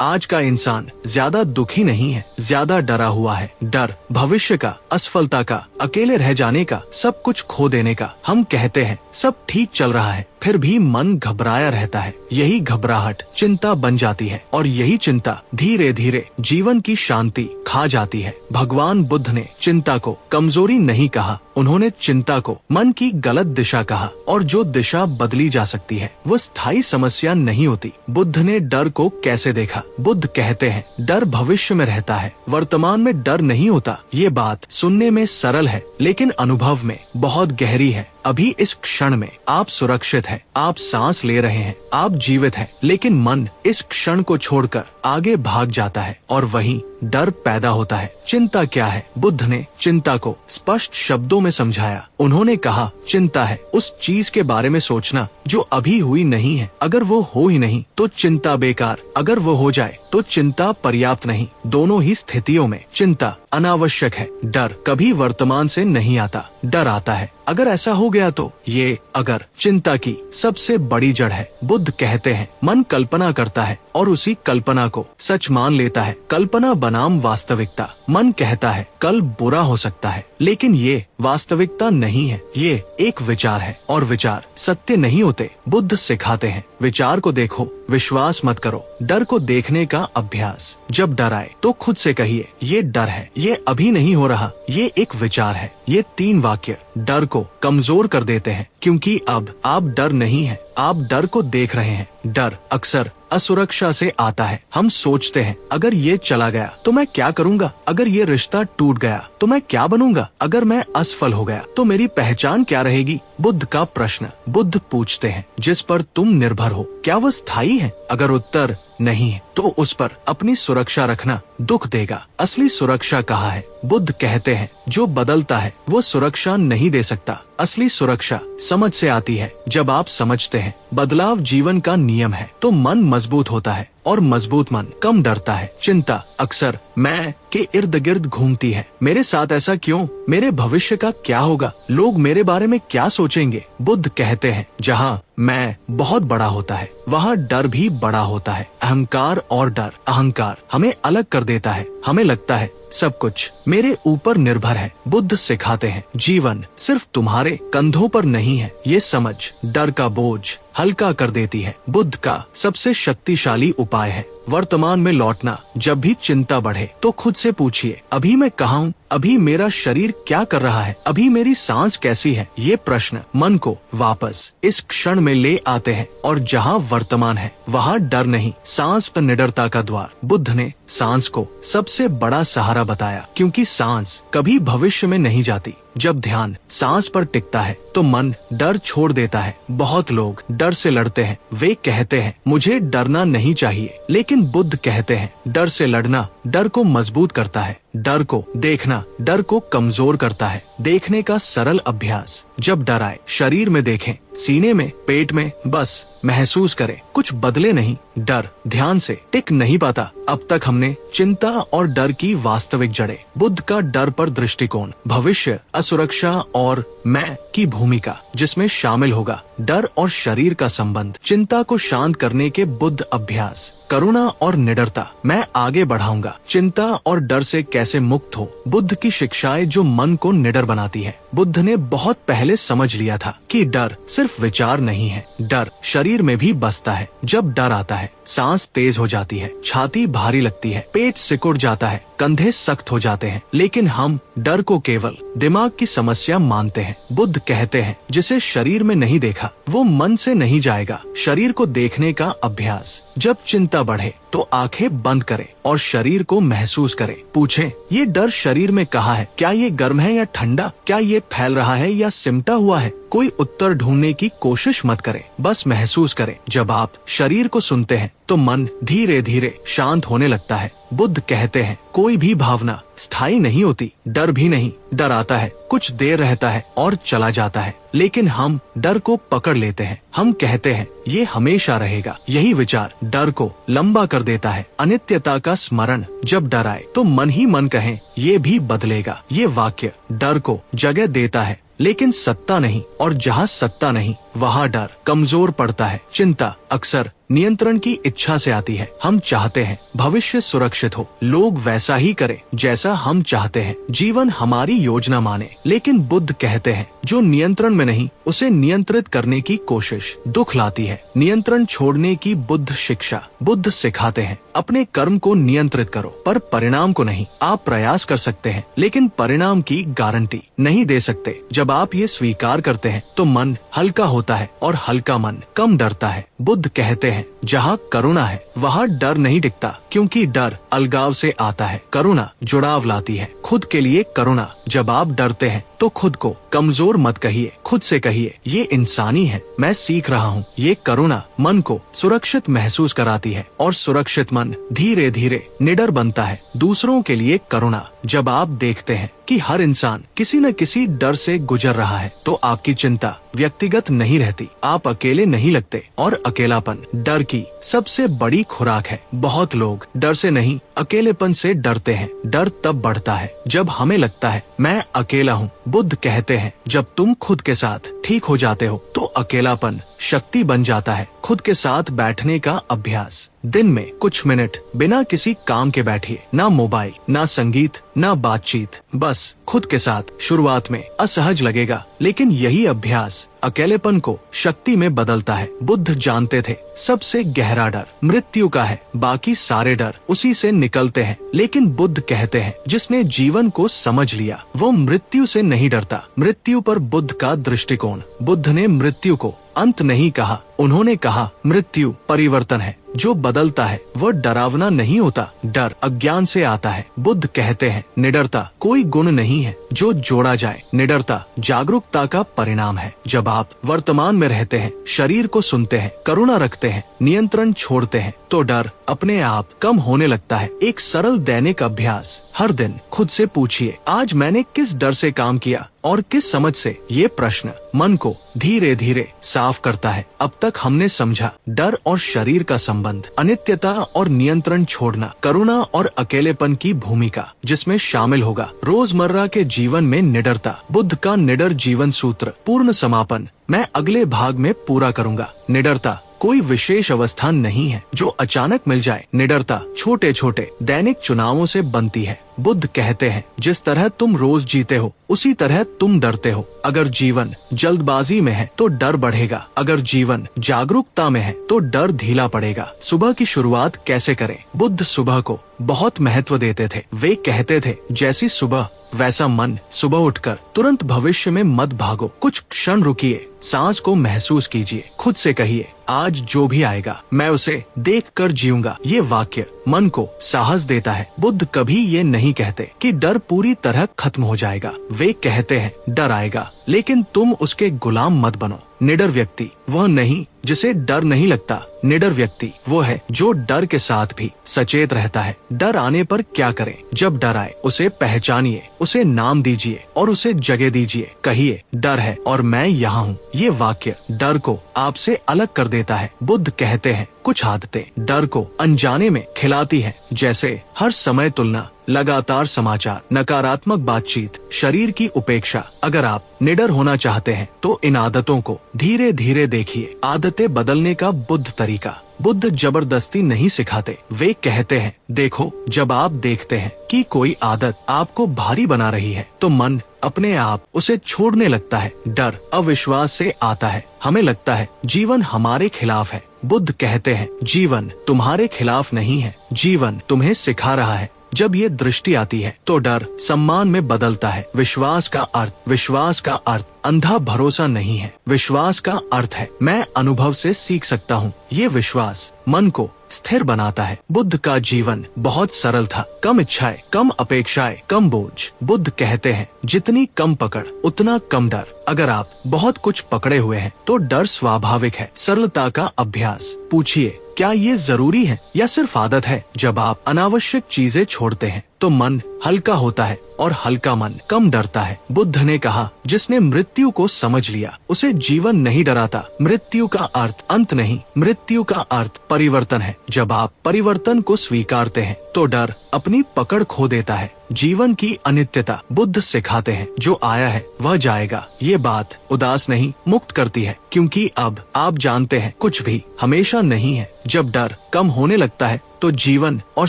आज का इंसान ज्यादा दुखी नहीं है, ज्यादा डरा हुआ है। डर भविष्य का, असफलता का, अकेले रह जाने का, सब कुछ खो देने का। हम कहते हैं सब ठीक चल रहा है, फिर भी मन घबराया रहता है। यही घबराहट चिंता बन जाती है और यही चिंता धीरे धीरे जीवन की शांति खा जाती है। भगवान बुद्ध ने चिंता को कमजोरी नहीं कहा, उन्होंने चिंता को मन की गलत दिशा कहा, और जो दिशा बदली जा सकती है वो स्थायी समस्या नहीं होती। बुद्ध ने डर को कैसे देखा? बुद्ध कहते हैं डर भविष्य में रहता है, वर्तमान में डर नहीं होता। ये बात सुनने में सरल है लेकिन अनुभव में बहुत गहरी है। अभी इस क्षण में आप सुरक्षित हैं, आप सांस ले रहे हैं, आप जीवित हैं, लेकिन मन इस क्षण को छोड़कर आगे भाग जाता है और वहीं डर पैदा होता है। चिंता क्या है? बुद्ध ने चिंता को स्पष्ट शब्दों में समझाया। उन्होंने कहा चिंता है उस चीज के बारे में सोचना जो अभी हुई नहीं है। अगर वो हो ही नहीं तो चिंता बेकार, अगर वो हो जाए तो चिंता पर्याप्त नहीं। दोनों ही स्थितियों में चिंता अनावश्यक है। डर कभी वर्तमान से नहीं आता, डर आता है अगर ऐसा हो गया तो। ये अगर चिंता की सबसे बड़ी जड़ है। बुद्ध कहते हैं मन कल्पना करता है और उसी कल्पना को सच मान लेता है। कल्पना बनाम वास्तविकता। मन कहता है कल बुरा हो सकता है, लेकिन ये वास्तविकता नहीं है, ये एक विचार है और विचार सत्य नहीं होते। बुद्ध सिखाते हैं विचार को देखो, विश्वास मत करो। डर को देखने का अभ्यास। जब डर आए तो खुद से कहिए ये डर है, ये अभी नहीं हो रहा, ये एक विचार है। ये 3 वाक्य डर को कमजोर कर देते हैं, क्योंकि अब आप डर नहीं है, आप डर को देख रहे हैं। डर अक्सर असुरक्षा से आता है। हम सोचते हैं अगर ये चला गया तो मैं क्या करूँगा, अगर ये रिश्ता टूट गया तो मैं क्या बनूंगा, अगर मैं असफल हो गया तो मेरी पहचान क्या रहेगी। बुद्ध का प्रश्न। बुद्ध पूछते हैं जिस पर तुम निर्भर हो क्या वह स्थायी है? अगर उत्तर नहीं है तो उस पर अपनी सुरक्षा रखना दुख देगा। असली सुरक्षा कहाँ है? बुद्ध कहते हैं जो बदलता है वो सुरक्षा नहीं दे सकता। असली सुरक्षा समझ से आती है। जब आप समझते हैं बदलाव जीवन का नियम है तो मन मजबूत होता है और मजबूत मन कम डरता है। चिंता अक्सर मैं के इर्द गिर्द घूमती है। मेरे साथ ऐसा क्यों? मेरे भविष्य का क्या होगा? लोग मेरे बारे में क्या सोचेंगे? बुद्ध कहते हैं जहाँ मैं बहुत बड़ा होता है वहाँ डर भी बड़ा होता है। अहंकार और डर। अहंकार हमें अलग कर देता है, हमें लगता है सब कुछ मेरे ऊपर निर्भर है। बुद्ध सिखाते हैं जीवन सिर्फ तुम्हारे कंधों पर नहीं है। ये समझ डर का बोझ हल्का कर देती है। बुद्ध का सबसे शक्तिशाली उपाय है वर्तमान में लौटना। जब भी चिंता बढ़े तो खुद से पूछिए अभी मैं कहाँ हूँ, अभी मेरा शरीर क्या कर रहा है, अभी मेरी सांस कैसी है। ये प्रश्न मन को वापस इस क्षण में ले आते हैं और जहाँ वर्तमान है वहाँ डर नहीं, सांस पर निडरता का द्वार। बुद्ध ने सांस को सबसे बड़ा सहारा बताया, क्योंकि सांस कभी भविष्य में नहीं जाती। जब ध्यान सांस पर टिकता है तो मन डर छोड़ देता है। बहुत लोग डर से लड़ते हैं, वे कहते हैं मुझे डरना नहीं चाहिए, लेकिन बुद्ध कहते हैं डर से लड़ना डर को मजबूत करता है। डर को देखना डर को कमजोर करता है। देखने का सरल अभ्यास। जब डर आए शरीर में देखें, सीने में, पेट में, बस महसूस करें, कुछ बदले नहीं। डर ध्यान से टिक नहीं पाता। अब तक हमने चिंता और डर की वास्तविक जड़ें, बुद्ध का डर पर दृष्टिकोण, भविष्य, असुरक्षा और मैं की भूमिका जिसमें शामिल होगा डर और शरीर का संबंध, चिंता को शांत करने के बुद्ध अभ्यास, करुणा और निडरता। मैं आगे बढ़ाऊंगा चिंता और डर से कैसे मुक्त हो। बुद्ध की शिक्षाएं जो मन को निडर बनाती है। बुद्ध ने बहुत पहले समझ लिया था कि डर सिर्फ विचार नहीं है, डर शरीर में भी बसता है। जब डर आता है सांस तेज हो जाती है, छाती भारी लगती है, पेट सिकुड़ जाता है, कंधे सख्त हो जाते हैं, लेकिन हम डर को केवल दिमाग की समस्या मानते हैं। बुद्ध कहते हैं जिसे शरीर में नहीं देखा वो मन से नहीं जाएगा। शरीर को देखने का अभ्यास। जब चिंता बढ़े तो आंखें बंद करें और शरीर को महसूस करें। पूछें ये डर शरीर में कहाँ है? क्या ये गर्म है या ठंडा? क्या ये फैल रहा है या सिमटा हुआ है? कोई उत्तर ढूंढने की कोशिश मत करें, बस महसूस करें। जब आप शरीर को सुनते हैं तो मन धीरे धीरे शांत होने लगता है। बुद्ध कहते हैं कोई भी भावना स्थायी नहीं होती। डर भी नहीं। डर आता है, कुछ देर रहता है और चला जाता है, लेकिन हम डर को पकड़ लेते हैं। हम कहते हैं ये हमेशा रहेगा। यही विचार डर को लंबा कर देता है। अनित्यता का स्मरण। जब डर आए तो मन ही मन कहें ये भी बदलेगा। ये वाक्य डर को जगह देता है, लेकिन सत्ता नहीं, और जहाँ सत्ता नहीं वहाँ डर कमजोर पड़ता है। चिंता अक्सर नियंत्रण की इच्छा से आती है। हम चाहते हैं भविष्य सुरक्षित हो, लोग वैसा ही करें जैसा हम चाहते हैं, जीवन हमारी योजना माने। लेकिन बुद्ध कहते हैं जो नियंत्रण में नहीं उसे नियंत्रित करने की कोशिश दुख लाती है। नियंत्रण छोड़ने की बुद्ध शिक्षा। बुद्ध सिखाते हैं अपने कर्म को नियंत्रित करो पर परिणाम को नहीं। आप प्रयास कर सकते हैं लेकिन परिणाम की गारंटी नहीं दे सकते। जब आप ये स्वीकार करते हैं तो मन हल्का होता है और हल्का मन कम डरता है। बुद्ध कहते हैं जहाँ करुणा है वहाँ डर नहीं दिखता, क्योंकि डर अलगाव से आता है, करुणा जुड़ाव लाती है। खुद के लिए करुणा। जब आप डरते हैं तो खुद को कमजोर मत कहिए, खुद से कहिए ये इंसानी है, मैं सीख रहा हूँ। ये करुणा मन को सुरक्षित महसूस कराती है और सुरक्षित मन धीरे धीरे निडर बनता है। दूसरों के लिए करुणा। जब आप देखते हैं कि हर इंसान किसी न किसी डर से गुजर रहा है तो आपकी चिंता व्यक्तिगत नहीं रहती, आप अकेले नहीं लगते। और अकेलापन डर की सबसे बड़ी खुराक है। बहुत लोग डर से नहीं अकेलेपन से डरते हैं। डर तब बढ़ता है जब हमें लगता है मैं अकेला हूँ। बुद्ध कहते हैं जब तुम खुद के साथ ठीक हो जाते हो तो अकेलापन शक्ति बन जाता है। खुद के साथ बैठने का अभ्यास। दिन में कुछ मिनट बिना किसी काम के बैठिए, ना मोबाइल, ना संगीत, ना बातचीत, बस खुद के साथ। शुरुआत में असहज लगेगा लेकिन यही अभ्यास अकेलेपन को शक्ति में बदलता है। बुद्ध जानते थे सबसे गहरा डर मृत्यु का है, बाकी सारे डर उसी से निकलते हैं। लेकिन बुद्ध कहते हैं जिसने जीवन को समझ लिया वो मृत्यु से नहीं डरता। मृत्यु पर बुद्ध का दृष्टिकोण। बुद्ध ने मृत्यु को अंत नहीं कहा, उन्होंने कहा मृत्यु परिवर्तन है जो बदलता है। वह डरावना नहीं होता, डर अज्ञान से आता है। बुद्ध कहते हैं निडरता कोई गुण नहीं है जो जोड़ा जाए, निडरता जागरूकता का परिणाम है। जब आप वर्तमान में रहते हैं, शरीर को सुनते हैं, करुणा रखते हैं, नियंत्रण छोड़ते हैं तो डर अपने आप कम होने लगता है। एक सरल दैनिक अभ्यास। हर दिन खुद से पूछिए आज मैंने किस डर से काम किया और किस समझ से। ये प्रश्न मन को धीरे धीरे साफ करता है। अब तक हमने समझा डर और शरीर का संबंध, अनित्यता और नियंत्रण छोड़ना, करुणा और अकेलेपन की भूमिका जिसमें शामिल होगा रोजमर्रा के जीवन में निडरता। बुद्ध का निडर जीवन सूत्र पूर्ण समापन मैं अगले भाग में पूरा करूंगा। निडरता कोई विशेष अवस्था नहीं है जो अचानक मिल जाए। निडरता छोटे छोटे दैनिक चुनावों से बनती है। बुद्ध कहते हैं जिस तरह तुम रोज जीते हो उसी तरह तुम डरते हो। अगर जीवन जल्दबाजी में है तो डर बढ़ेगा, अगर जीवन जागरूकता में है तो डर ढीला पड़ेगा। सुबह की शुरुआत कैसे करें? बुद्ध सुबह को बहुत महत्व देते थे। वे कहते थे जैसी सुबह वैसा मन। सुबह उठकर तुरंत भविष्य में मत भागो, कुछ क्षण रुकिए, सांस को महसूस कीजिए, खुद से कहिए आज जो भी आएगा मैं उसे देखकर जीऊंगा। ये वाक्य मन को साहस देता है। बुद्ध कभी ये नहीं कहते कि डर पूरी तरह खत्म हो जाएगा। वे कहते हैं डर आएगा लेकिन तुम उसके गुलाम मत बनो। निडर व्यक्ति वह नहीं जिसे डर नहीं लगता, निडर व्यक्ति वो है जो डर के साथ भी सचेत रहता है। डर आने पर क्या करें? जब डर आए उसे पहचानिए, उसे नाम दीजिए और उसे जगह दीजिए। कहिए डर है और मैं यहाँ हूँ। ये वाक्य डर को आपसे अलग कर देता है। बुद्ध कहते हैं कुछ आदतें डर को अनजाने में खिलाती हैं, जैसे हर समय तुलना, लगातार समाचार, नकारात्मक बातचीत, शरीर की उपेक्षा। अगर आप निडर होना चाहते हैं तो इन आदतों को धीरे धीरे देखिए। आदतें बदलने का बुद्ध तरीका। बुद्ध जबरदस्ती नहीं सिखाते। वे कहते हैं देखो जब आप देखते हैं कि कोई आदत आपको भारी बना रही है तो मन अपने आप उसे छोड़ने लगता है। डर अविश्वास से आता है। हमें लगता है जीवन हमारे खिलाफ है। बुद्ध कहते हैं जीवन तुम्हारे खिलाफ नहीं है, जीवन तुम्हें सिखा रहा है। जब ये दृष्टि आती है तो डर सम्मान में बदलता है। विश्वास का अर्थ अंधा भरोसा नहीं है। विश्वास का अर्थ है मैं अनुभव से सीख सकता हूँ। ये विश्वास मन को स्थिर बनाता है। बुद्ध का जीवन बहुत सरल था। कम इच्छाएं, कम अपेक्षाएं, कम बोझ। बुद्ध कहते हैं जितनी कम पकड़ उतना कम डर। अगर आप बहुत कुछ पकड़े हुए हैं तो डर स्वाभाविक है। सरलता का अभ्यास। पूछिए क्या ये जरूरी है या सिर्फ आदत है? जब आप अनावश्यक चीजें छोड़ते हैं तो मन हल्का होता है और हल्का मन कम डरता है। बुद्ध ने कहा, जिसने मृत्यु को समझ लिया उसे जीवन नहीं डराता। मृत्यु का अर्थ अंत नहीं, मृत्यु का अर्थ परिवर्तन है। जब आप परिवर्तन को स्वीकारते हैं तो डर अपनी पकड़ खो देता है। जीवन की अनित्यता बुद्ध सिखाते हैं, जो आया है वह जाएगा। ये बात उदास नहीं, मुक्त करती है, क्योंकि अब आप जानते हैं कुछ भी हमेशा नहीं है। जब डर कम होने लगता है तो जीवन और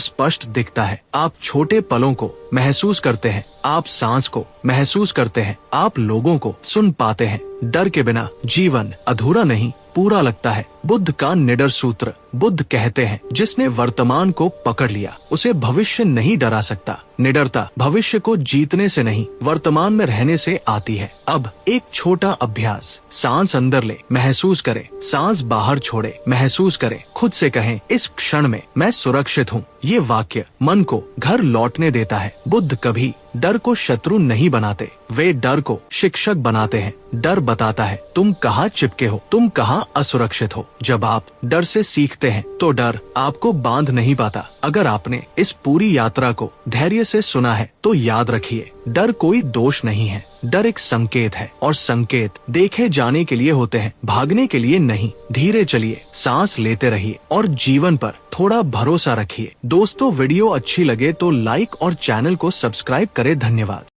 स्पष्ट दिखता है। आप छोटे पलों को महसूस करते हैं, आप सांस को महसूस करते हैं, आप लोगों को सुन पाते हैं। डर के बिना जीवन अधूरा नहीं, पूरा लगता है। बुद्ध का निडर सूत्र। बुद्ध कहते हैं, जिसने वर्तमान को पकड़ लिया उसे भविष्य नहीं डरा सकता। निडरता भविष्य को जीतने से नहीं, वर्तमान में रहने से आती है। अब एक छोटा अभ्यास, सांस अंदर ले, महसूस करें, सांस बाहर छोड़े, महसूस करें। खुद से कहें, इस क्षण में मैं सुरक्षित हूँ। ये वाक्य मन को घर लौटने देता है। बुद्ध कभी डर को शत्रु नहीं बनाते, वे डर को शिक्षक बनाते हैं। डर बताता है तुम कहाँ चिपके हो, तुम कहाँ असुरक्षित हो। जब आप डर से सीखते हैं तो डर आपको बांध नहीं पाता। अगर आपने इस पूरी यात्रा को धैर्य से सुना है तो याद रखिए, डर कोई दोष नहीं है। डर एक संकेत है, और संकेत देखे जाने के लिए होते हैं, भागने के लिए नहीं। धीरे चलिए, सांस लेते रहिए और जीवन पर थोड़ा भरोसा रखिए। दोस्तों, वीडियो अच्छी लगे तो लाइक और चैनल को सब्सक्राइब करें। धन्यवाद।